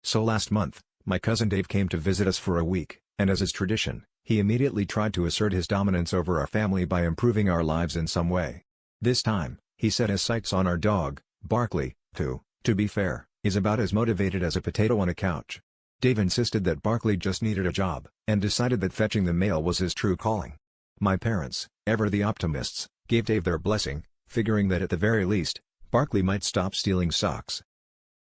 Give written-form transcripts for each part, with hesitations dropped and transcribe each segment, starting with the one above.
So last month, my cousin Dave came to visit us for a week, and as is tradition, he immediately tried to assert his dominance over our family by improving our lives in some way. This time, he set his sights on our dog, Barkley, who, to be fair, is about as motivated as a potato on a couch. Dave insisted that Barkley just needed a job, and decided that fetching the mail was his true calling. My parents, ever the optimists, gave Dave their blessing, figuring that at the very least, Barkley might stop stealing socks.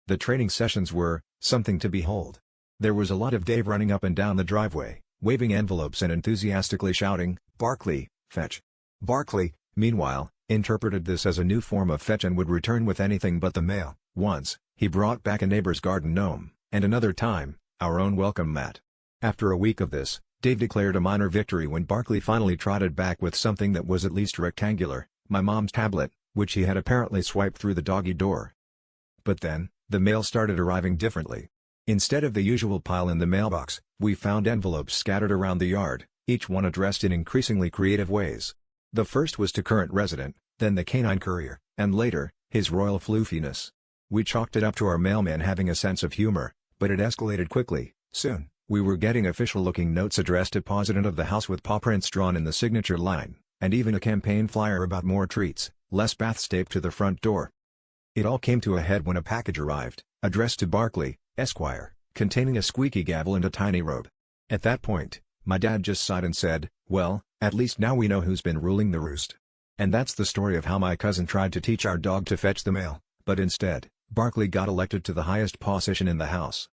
The training sessions were something to behold. There was a lot of Dave running up and down the driveway, waving envelopes and enthusiastically shouting, "Barkley, fetch." Barkley, meanwhile, interpreted this as a new form of fetch and would return with anything but the mail. Once, he brought back a neighbor's garden gnome, and another time, our own welcome mat. After a week of this, Dave declared a minor victory when Barkley finally trotted back with something that was at least rectangular, my mom's tablet, which he had apparently swiped through the doggy door. But then, the mail started arriving differently. Instead of the usual pile in the mailbox, we found envelopes scattered around the yard, each one addressed in increasingly creative ways. The first was to current resident, then the canine courier, and later, his royal floofiness. We chalked it up to our mailman having a sense of humor, but it escalated quickly. Soon, we were getting official-looking notes addressed to President of the House with paw prints drawn in the signature line, and even a campaign flyer about more treats, less baths taped to the front door. It all came to a head when a package arrived, addressed to Barkley, Esquire, containing a squeaky gavel and a tiny robe. At that point, my dad just sighed and said, "Well, at least now we know who's been ruling the roost." And that's the story of how my cousin tried to teach our dog to fetch the mail, but instead, Barkley got elected to the highest position in the House.